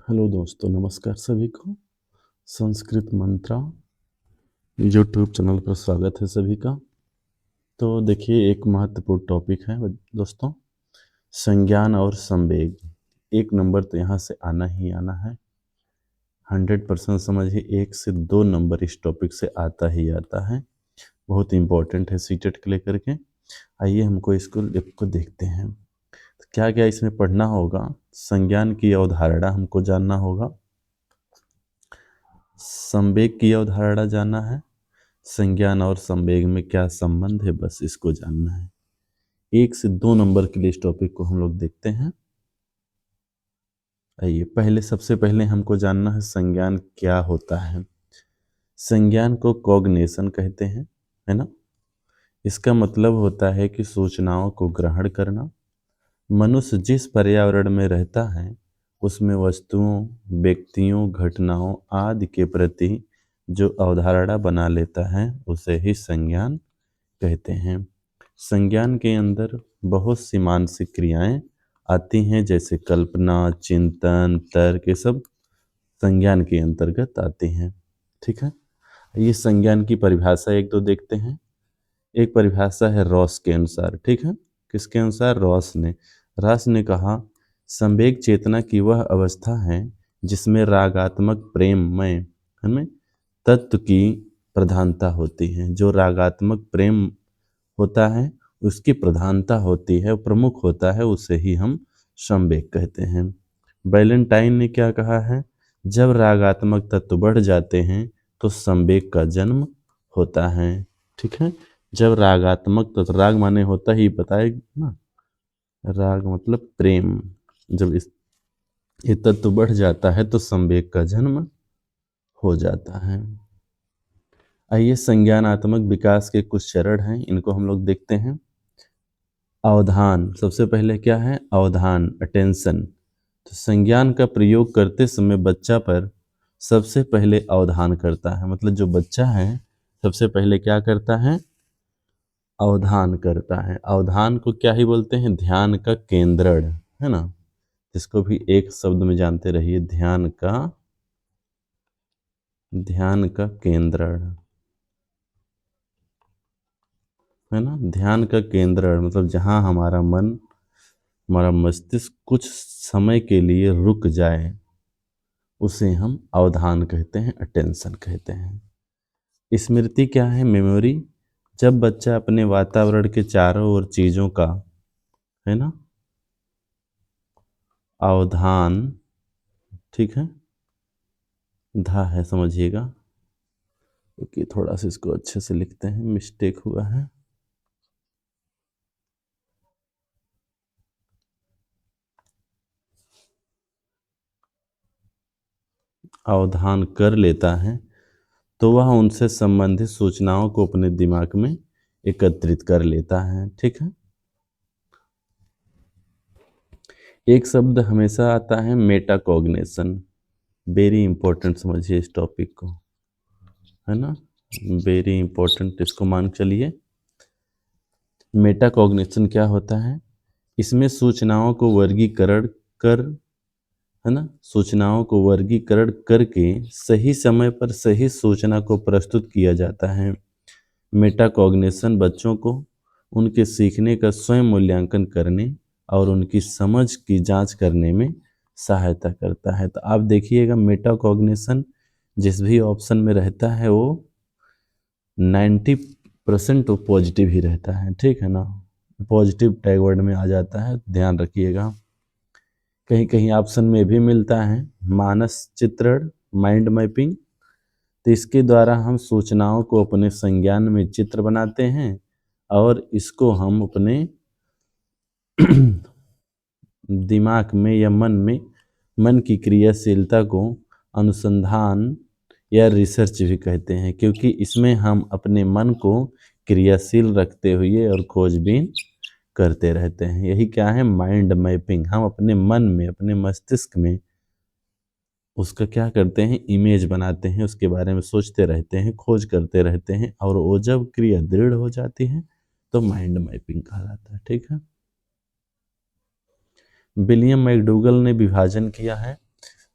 Hello दोस्तों, नमस्कार सभी को। संस्कृत मंत्रा यूट्यूब चैनल पर स्वागत है सभी का। तो देखिए, एक महत्वपूर्ण टॉपिक है दोस्तों, संज्ञान और संवेग। एक नंबर तो यहाँ से आना ही आना है। 100% समझिए, 1 से 2 नंबर इस टॉपिक से आता ही आता है। बहुत इंपॉर्टेंट है सीटेट के लेकर के। आइए हमको इसको देखते हैं। तो क्या क्या इसमें पढ़ना होगा। संज्ञान की अवधारणा हमको जानना होगा, संवेग की अवधारणा जानना है, संज्ञान और संवेग में क्या संबंध है, बस इसको जानना है। 1 से 2 नंबर के लिए इस टॉपिक को हम लोग देखते हैं। आइए, सबसे पहले हमको जानना है संज्ञान क्या होता है। संज्ञान को कॉग्निशन कहते हैं, है ना। इसका मतलब होता है कि सूचनाओं को ग्रहण करना। मनुष्य जिस पर्यावरण में रहता है उसमें वस्तुओं, व्यक्तियों, घटनाओं आदि के प्रति जो अवधारणा बना लेता है उसे ही संज्ञान कहते हैं। संज्ञान के अंदर बहुत सी मानसिक क्रियाएं आती हैं, जैसे कल्पना, चिंतन, तर्क, ये सब संज्ञान के अंतर्गत आते हैं। ठीक है, ये संज्ञान की परिभाषा एक दो देखते हैं। एक परिभाषा है रॉस के अनुसार। ठीक है, किसके अनुसार? रॉस ने कहा, संवेग चेतना की वह अवस्था है जिसमें रागात्मक प्रेममय हमें तत्व की प्रधानता होती है। जो रागात्मक प्रेम होता है उसकी प्रधानता होती है, प्रमुख होता है, उसे ही हम संवेग कहते हैं। वैलेंटाइन ने क्या कहा है? जब रागात्मक तत्व बढ़ जाते हैं तो संवेग का जन्म होता है। ठीक है, जब रागात्मक तत्व, राग माने होता ही बताए ना, राग मतलब प्रेम, जब ये तत्व बढ़ जाता है तो संवेग का जन्म हो जाता है। आइए, संज्ञानात्मक विकास के कुछ चरण हैं, इनको हम लोग देखते हैं। अवधान, सबसे पहले क्या है? अवधान, अटेंशन। तो संज्ञान का प्रयोग करते समय बच्चा पर सबसे पहले अवधान करता है। मतलब जो बच्चा है सबसे पहले क्या करता है? अवधान करता है। अवधान को क्या ही बोलते हैं? ध्यान का केंद्रण, है ना। जिसको भी एक शब्द में जानते रहिए, ध्यान का केंद्रण, है ना। ध्यान का केंद्रण मतलब जहाँ हमारा मन, हमारा मस्तिष्क कुछ समय के लिए रुक जाए उसे हम अवधान कहते हैं, अटेंशन कहते हैं। स्मृति क्या है? मेमोरी। जब बच्चा अपने वातावरण के चारों ओर चीजों का, है ना, अवधान, ठीक है, धा है समझिएगा, क्योंकि थोड़ा सा इसको अच्छे से लिखते हैं, मिस्टेक हुआ है। अवधान कर लेता है तो वह उनसे संबंधित सूचनाओं को अपने दिमाग में एकत्रित कर लेता है। ठीक है, एक शब्द हमेशा आता है, मेटाकॉग्निशन। वेरी इंपॉर्टेंट, समझिए इस टॉपिक को, है ना, वेरी इंपॉर्टेंट, इसको मान चलिए। मेटाकॉग्निशन क्या होता है? इसमें सूचनाओं को वर्गीकरण कर, है ना, सूचनाओं को वर्गीकरण करके सही समय पर सही सूचना को प्रस्तुत किया जाता है। मेटाकॉग्निशन बच्चों को उनके सीखने का स्वयं मूल्यांकन करने और उनकी समझ की जांच करने में सहायता करता है। तो आप देखिएगा, मेटाकॉग्निशन जिस भी ऑप्शन में रहता है वो 90% तो पॉजिटिव ही रहता है। ठीक है ना, पॉजिटिव टैग वर्ड में आ जाता है, ध्यान रखिएगा। कहीं कहीं ऑप्शन में भी मिलता है मानस चित्रण, माइंड मैपिंग। तो इसके द्वारा हम सूचनाओं को अपने संज्ञान में चित्र बनाते हैं और इसको हम अपने दिमाग में या मन की क्रियाशीलता को अनुसंधान या रिसर्च भी कहते हैं, क्योंकि इसमें हम अपने मन को क्रियाशील रखते हुए और खोजबीन करते रहते हैं। यही क्या है? Mind mapping. हम अपने मन में, अपने मस्तिष्क में उसका क्या करते हैं? इमेज बनाते हैं, उसके बारे में सोचते रहते हैं, खोज करते रहते हैं, और वो जब क्रिया दृढ़ हो जाती है तो माइंड मैपिंग कहलाता है। ठीक है, विलियम मैकडूगल ने विभाजन किया है।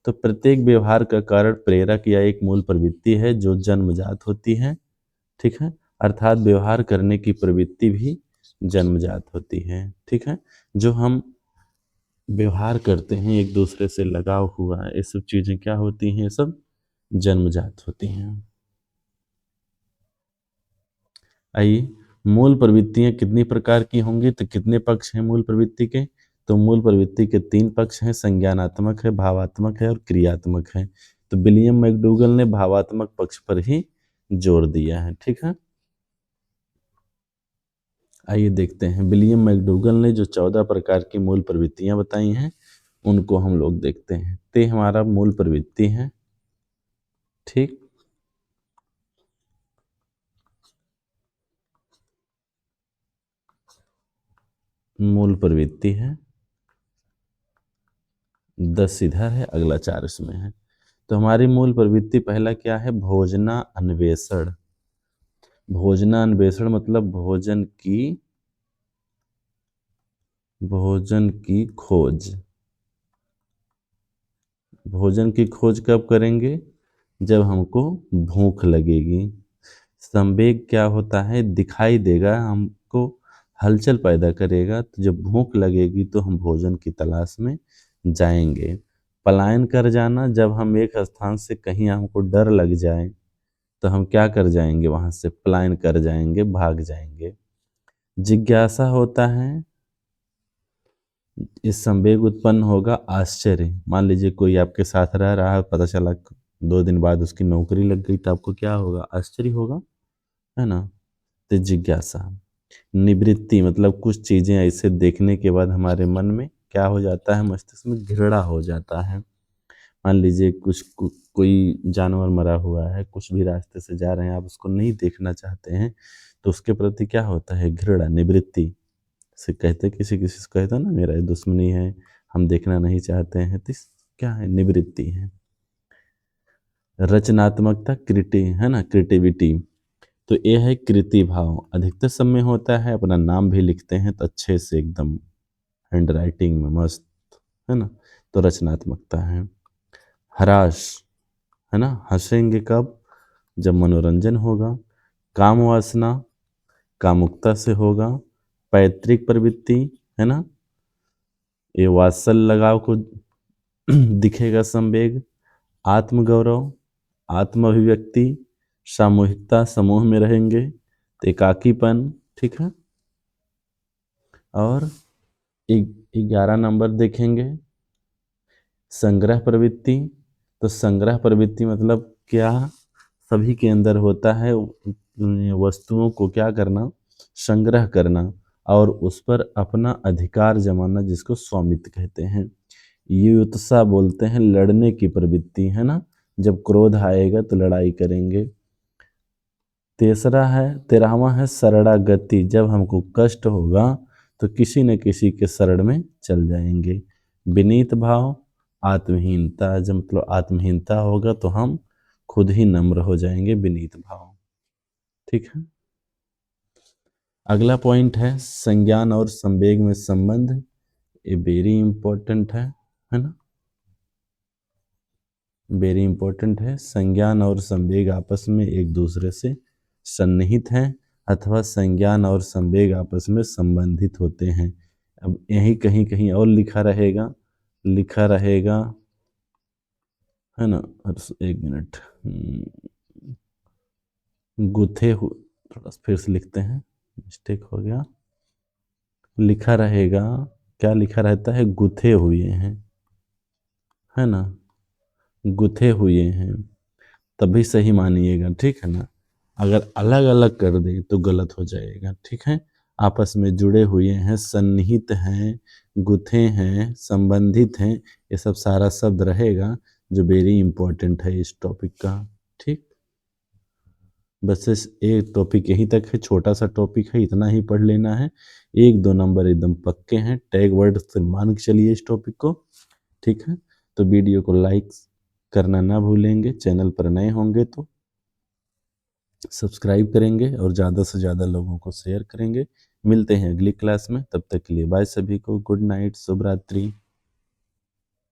तो प्रत्येक व्यवहार का कारण प्रेरक या एक मूल प्रवृत्ति है जो जन्मजात होती है, ठीक है, अर्थात व्यवहार करने की प्रवृत्ति भी जन्मजात होती है, ठीक है। जो हम व्यवहार करते हैं, एक दूसरे से लगाव हुआ है, ये सब चीज़ें क्या होती हैं, ये सब जन्मजात होती हैं। आइए, मूल प्रवृत्तियां कितनी प्रकार की होंगी, तो कितने पक्ष हैं मूल प्रवृत्ति के, तो मूल प्रवृत्ति के 3 पक्ष हैं, संज्ञानात्मक है, भावात्मक है और क्रियात्मक है। तो विलियम मैकडूगल ने भावात्मक पक्ष पर ही जोर दिया है, ठीक है। आइए देखते हैं, विलियम मैकडूगल ने जो 14 प्रकार की मूल प्रवृत्तियां बताई हैं उनको हम लोग देखते हैं। ते हमारा मूल प्रवृत्ति है, ठीक। मूल प्रवृत्ति है, 10 इधर है, अगला 4 इसमें है। तो हमारी मूल प्रवृत्ति पहला क्या है, भोजना अन्वेषण। भोजना अन्वेषण मतलब भोजन की खोज। भोजन की खोज कब करेंगे, जब हमको भूख लगेगी। संवेग क्या होता है, दिखाई देगा हमको, हलचल पैदा करेगा, तो जब भूख लगेगी तो हम भोजन की तलाश में जाएंगे। पलायन कर जाना, जब हम एक स्थान से कहीं हमको डर लग जाए तो हम क्या कर जाएंगे, वहां से पलायन कर जाएंगे, भाग जाएंगे। जिज्ञासा होता है, इस संवेग उत्पन्न होगा आश्चर्य। मान लीजिए कोई आपके साथ रह रहा है, पता चला 2 दिन बाद उसकी नौकरी लग गई, तो आपको क्या होगा, आश्चर्य होगा, है ना। तो जिज्ञासा। निवृत्ति मतलब कुछ चीजें ऐसे देखने के बाद हमारे मन में क्या हो जाता है, मस्तिष्क में घृणा हो जाता है। मान लीजिए कोई जानवर मरा हुआ है, कुछ भी रास्ते से जा रहे हैं, आप उसको नहीं देखना चाहते हैं, तो उसके प्रति क्या होता है, घृणा, निवृत्ति से कहते, किसी किसी से कहता ना मेरा ये दुश्मनी है, हम देखना नहीं चाहते हैं, तो क्या है, निवृत्ति है। रचनात्मकता, क्रिटी है ना, क्रिएटिविटी, तो ये है कृति भाव। अधिकतर समय होता है, अपना नाम भी लिखते हैं तो अच्छे से एकदम हैंड राइटिंग में मस्त, है ना, तो रचनात्मकता है। हराश, है ना, हंसेंगे कब, जब मनोरंजन होगा। काम वासना, कामुकता से होगा। पैतृक प्रवृत्ति, है ना, ये वात्सल लगाव को दिखेगा संवेग। आत्मगौरव, आत्म अभिव्यक्ति, सामूहिकता, समूह में रहेंगे तो एकाकीपन, ठीक है। और 11 नंबर देखेंगे, संग्रह प्रवृत्ति। तो संग्रह प्रवृत्ति मतलब क्या, सभी के अंदर होता है, वस्तुओं को क्या करना, संग्रह करना और उस पर अपना अधिकार जमाना, जिसको स्वामित्व कहते हैं। युत्सा बोलते हैं लड़ने की प्रवृत्ति, है ना, जब क्रोध आएगा तो लड़ाई करेंगे। तीसरा है, 13वां है शरणागति, जब हमको कष्ट होगा तो किसी न किसी के शरण में चल जाएंगे। विनीत भाव, आत्महीनता, जब मतलब आत्महीनता होगा तो हम खुद ही नम्र हो जाएंगे, विनीत भाव, ठीक है। अगला पॉइंट है संज्ञान और संवेग में संबंध, ये वेरी इंपॉर्टेंट है ना, वेरी इंपॉर्टेंट है। संज्ञान और संवेग आपस में एक दूसरे से सन्निहित हैं अथवा संज्ञान और संवेग आपस में संबंधित होते हैं। अब यही कहीं कहीं और लिखा रहेगा, है ना, एक मिनट, गुथे हु थोड़ा सा फिर से लिखते हैं, मिस्टेक हो गया। लिखा रहेगा, क्या लिखा रहता है, गुथे हुए हैं, है ना, गुथे हुए हैं, तभी सही मानिएगा, ठीक है ना। अगर अलग अलग कर दे तो गलत हो जाएगा, ठीक है। आपस में जुड़े हुए हैं, सन्निहित हैं, गुथे हैं, संबंधित हैं, ये सब सारा शब्द रहेगा जो वेरी इंपॉर्टेंट है इस टॉपिक का, ठीक। बस इस एक टॉपिक यहीं तक है, छोटा सा टॉपिक है, इतना ही पढ़ लेना है। 1-2 नंबर एकदम पक्के हैं, टैग वर्ड से मान के चलिए इस टॉपिक को, ठीक है। तो वीडियो को लाइक करना ना भूलेंगे, चैनल पर नए होंगे तो सब्सक्राइब करेंगे और ज़्यादा से ज़्यादा लोगों को शेयर करेंगे। मिलते हैं अगली क्लास में, तब तक के लिए बाय सभी को, गुड नाइट, शुभ रात्रि।